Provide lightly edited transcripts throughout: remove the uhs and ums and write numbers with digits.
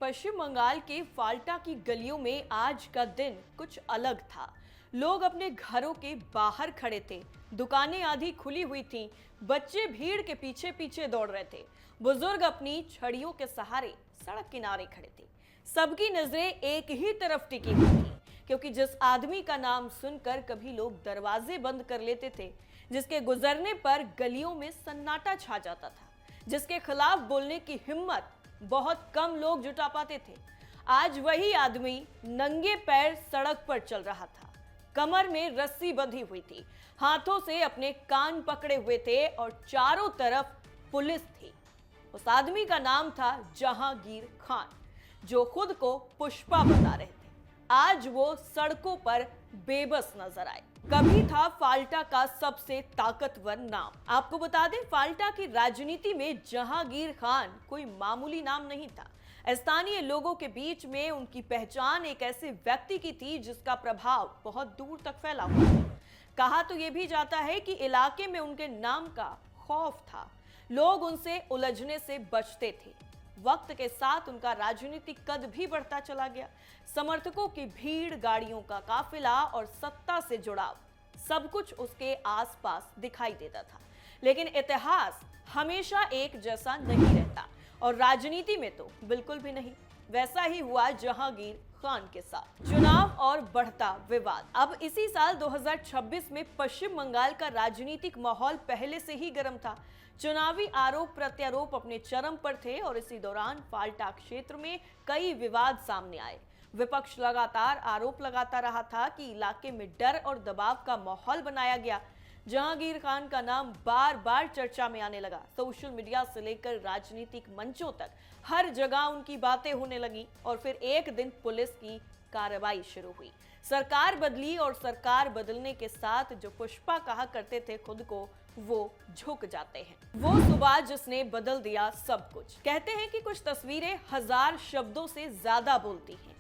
पश्चिम बंगाल के फाल्टा की गलियों में आज का दिन कुछ अलग था। लोग अपने घरों के बाहर खड़े थे, दुकानें आधी खुली हुई थीं, बच्चे भीड़ के पीछे पीछे दौड़ रहे थे, बुजुर्ग अपनी छड़ियों के सहारे सड़क किनारे खड़े थे। सबकी नजरें एक ही तरफ टिकी हुई थी, क्योंकि जिस आदमी का नाम सुनकर कभी लोग दरवाजे बंद कर लेते थे, जिसके गुजरने पर गलियों में सन्नाटा छा जाता था, जिसके खिलाफ बोलने की हिम्मत बहुत कम लोग जुटा पाते थे, आज वही आदमी नंगे पैर सड़क पर चल रहा था। कमर में रस्सी बंधी हुई थी, हाथों से अपने कान पकड़े हुए थे और चारों तरफ पुलिस थी। उस आदमी का नाम था जहांगीर खान, जो खुद को पुष्पा बता रहे थे। आज वो सड़कों पर बेबस नजर आए। कभी था फाल्टा का सबसे ताकतवर नाम। आपको बता दें, फाल्टा की राजनीति में जहांगीर खान कोई मामूली नाम नहीं था। स्थानीय लोगों के बीच में उनकी पहचान एक ऐसे व्यक्ति की थी जिसका प्रभाव बहुत दूर तक फैला हुआ था। कहा तो यह भी जाता है कि इलाके में उनके नाम का खौफ था, लोग उनसे उलझने से बचते थे। वक्त के साथ उनका राजनीतिक कद भी बढ़ता चला गया। समर्थकों की भीड़, गाड़ियों का काफिला और सत्ता से जुड़ाव, सब कुछ उसके आसपास दिखाई देता था। लेकिन इतिहास हमेशा एक जैसा नहीं रहता, और राजनीति में तो बिल्कुल भी नहीं। वैसा ही हुआ जहांगीर खान के साथ। चुनाव और बढ़ता विवाद। अब इसी साल 2026 में पश्चिम बंगाल का राजनीतिक माहौल पहले से ही गर्म था। चुनावी आरोप प्रत्यारोप अपने चरम पर थे और इसी दौरान फाल्टा क्षेत्र में कई विवाद सामने आए। विपक्ष लगातार आरोप लगाता रहा था कि इलाके में डर और दबाव का माहौल बनाया गया। जहांगीर खान का नाम बार बार चर्चा में आने लगा। सोशल मीडिया से लेकर राजनीतिक मंचों तक हर जगह उनकी बातें होने लगी। और फिर एक दिन पुलिस की कार्रवाई शुरू हुई। सरकार बदली और सरकार बदलने के साथ जो पुष्पा कहा करते थे खुद को, वो झुक जाते हैं। वो सुबह जिसने बदल दिया सब कुछ। कहते हैं कि कुछ तस्वीरें 1000 शब्दों से ज्यादा बोलती हैं।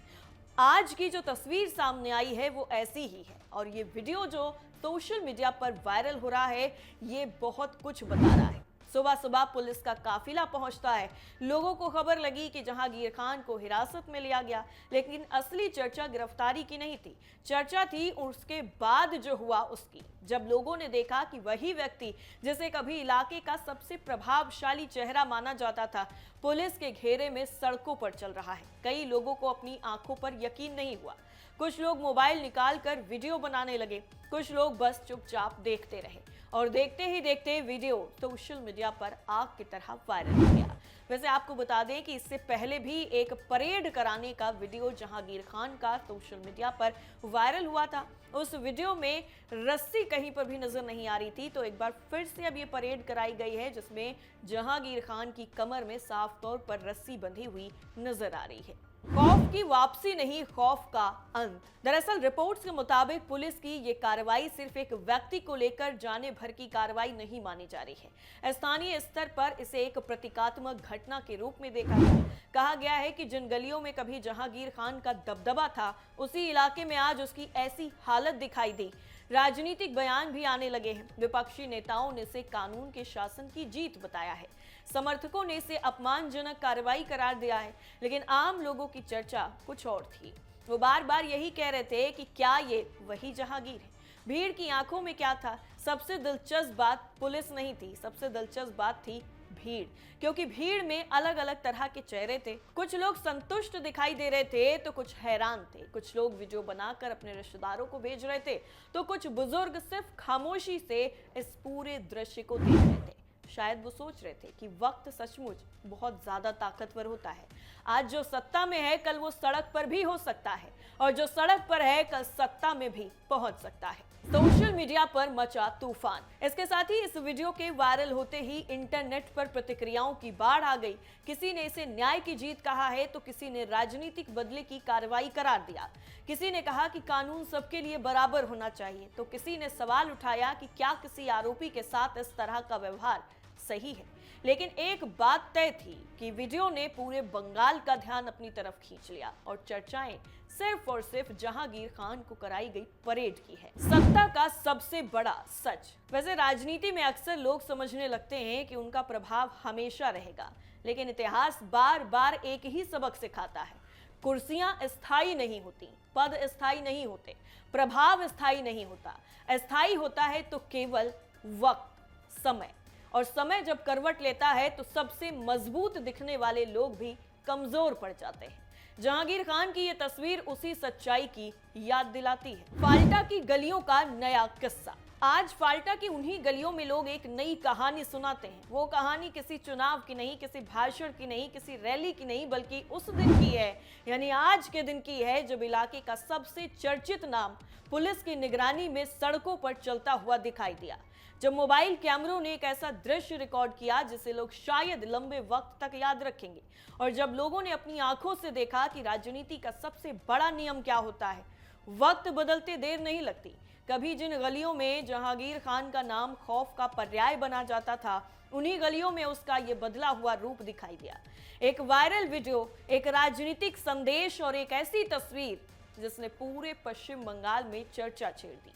आज की जो तस्वीर सामने आई है वो ऐसी ही है, और ये वीडियो जो सोशल मीडिया पर वायरल हो रहा है, ये बहुत कुछ बता रहा है। सुबह सुबह पुलिस का काफिला पहुंचता है। लोगों को खबर लगी कि जहांगीर खान को हिरासत में लिया गया, लेकिन असली चर्चा गिरफ्तारी की नहीं थी। चर्चा थी उसके बाद जो हुआ उसकी, जब लोगों ने देखा कि वही व्यक्ति जिसे कभी इलाके का सबसे प्रभावशाली चेहरा माना जाता था, पुलिस के घेरे में सड़कों पर चल रहा है। कई लोगों को अपनी आंखों पर यकीन नहीं हुआ। कुछ लोग मोबाइल निकालकर वीडियो बनाने लगे, कुछ लोग बस चुपचाप देखते रहे, और देखते ही देखते वीडियो सोशल मीडिया पर आग की तरह वायरल हो गया। वैसे आपको बता दें कि इससे पहले भी एक परेड कराने का वीडियो जहांगीर खान का सोशल मीडिया पर वायरल हुआ था। उस वीडियो में रस्सी कहीं पर भी नजर नहीं आ रही थी, तो एक बार फिर से अब ये परेड कराई गई है, जिसमें जहांगीर खान की कमर में साफ तौर पर रस्सी बंधी हुई नजर आ रही है। खौफ की वापसी नहीं, खौफ का अंत। दरअसल रिपोर्ट्स के मुताबिक पुलिस की ये कार्रवाई सिर्फ एक व्यक्ति को लेकर जाने भर की कार्रवाई नहीं मानी जा रही है। स्थानीय स्तर पर इसे एक प्रतीकात्मक घटना के रूप में देखा गया। कहा गया है कि जिन गलियों में कभी जहांगीर खान का दबदबा था, उसी इलाके में आज उसकी ऐसी हालत दिखाई दी। राजनीतिक बयान भी आने लगे हैं। विपक्षी नेताओं ने इसे कानून के शासन की जीत बताया है, समर्थकों ने इसे अपमानजनक कार्रवाई करार दिया है, लेकिन आम लोगों की चर्चा कुछ और थी। वो बार बार यही कह रहे थे कि क्या ये वही जहांगीर है। भीड़ की आंखों में क्या था? सबसे दिलचस्प बात पुलिस नहीं थी, सबसे दिलचस्प बात थी भीड़, क्योंकि भीड़ में अलग अलग तरह के चेहरे थे। कुछ लोग संतुष्ट दिखाई दे रहे थे, तो कुछ हैरान थे। कुछ लोग वीडियो बनाकर अपने रिश्तेदारों को भेज रहे थे, तो कुछ बुजुर्ग सिर्फ खामोशी से इस पूरे दृश्य को देख रहे थे। शायद वो सोच रहे थे कि वक्त सचमुच बहुत ज्यादा ताकतवर होता है। आज जो सत्ता में है, कल वो सड़क पर भी हो सकता है, और जो सड़क पर है, कल सत्ता में भी पहुंच सकता है। सोशल मीडिया पर मचा तूफान। इसके साथ ही इस वीडियो के वायरल होते ही इंटरनेट पर प्रतिक्रियाओं की बाढ़ आ गई। किसी ने इसे न्याय की जीत कहा है, तो किसी ने राजनीतिक बदले की कार्रवाई करार दिया। किसी ने कहा कि कानून सबके लिए बराबर होना चाहिए, तो किसी ने सवाल उठाया कि क्या किसी आरोपी के साथ इस तरह का व्यवहार सही है। लेकिन एक बात तय थी कि वीडियो ने पूरे बंगाल का ध्यान अपनी तरफ खींच लिया, और चर्चाएं सिर्फ और सिर्फ जहांगीर खान को कराई गई परेड की है। सत्ता का सबसे बड़ा सच। वैसे राजनीति में अक्सर लोग समझने लगते हैं कि उनका प्रभाव हमेशा रहेगा, लेकिन इतिहास बार बार एक ही सबक सिखाता है, कुर्सियां स्थायी नहीं होती, पद स्थायी नहीं होते, प्रभाव स्थायी नहीं होता। अस्थायी होता है तो केवल वक्त, समय। और समय जब करवट लेता है तो सबसे मजबूत दिखने वाले लोग भी कमजोर पड़ जाते हैं। जहांगीर खान की यह तस्वीर उसी सच्चाई की याद दिलाती है। फाल्टा की गलियों का नया किस्सा। आज फाल्टा की उन्हीं गलियों में लोग एक नई कहानी सुनाते हैं। वो कहानी किसी चुनाव की नहीं, किसी भाषण की नहीं, किसी रैली की नहीं, बल्कि उस दिन की है, यानी आज के दिन की है जब इलाके का सबसे चर्चित नाम पुलिस की निगरानी में सड़कों पर चलता हुआ दिखाई दिया। जब मोबाइल कैमरों ने एक ऐसा दृश्य रिकॉर्ड किया जिसे लोग शायद लंबे वक्त तक याद रखेंगे, और जब लोगों ने अपनी आंखों से देखा कि राजनीति का सबसे बड़ा नियम क्या होता है, वक्त बदलते देर नहीं लगती। कभी जिन गलियों में जहांगीर खान का नाम खौफ का पर्याय बना जाता था, उन्हीं गलियों में उसका ये बदला हुआ रूप दिखाई दिया। एक वायरल वीडियो, एक राजनीतिक संदेश और एक ऐसी तस्वीर जिसने पूरे पश्चिम बंगाल में चर्चा छेड़ दी।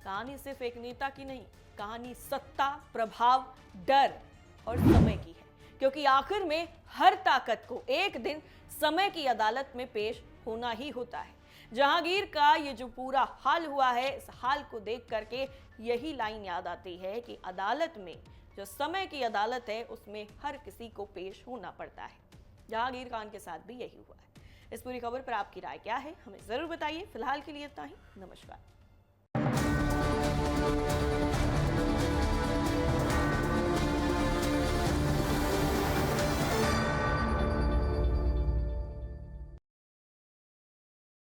कहानी सिर्फ एक नेता की नहीं, कहानी सत्ता, प्रभाव, डर और समय की है, क्योंकि आखिर में हर ताकत को एक दिन समय की अदालत में पेश होना ही होता है। जहांगीर का ये जो पूरा हाल हुआ है, इस हाल को देख करके यही लाइन याद आती है कि अदालत में जो समय की अदालत है उसमें हर किसी को पेश होना पड़ता है। जहांगीर खान के साथ भी यही हुआ है। इस पूरी खबर पर आपकी राय क्या है, हमें जरूर बताइए। फिलहाल के लिए इतना ही। नमस्कार।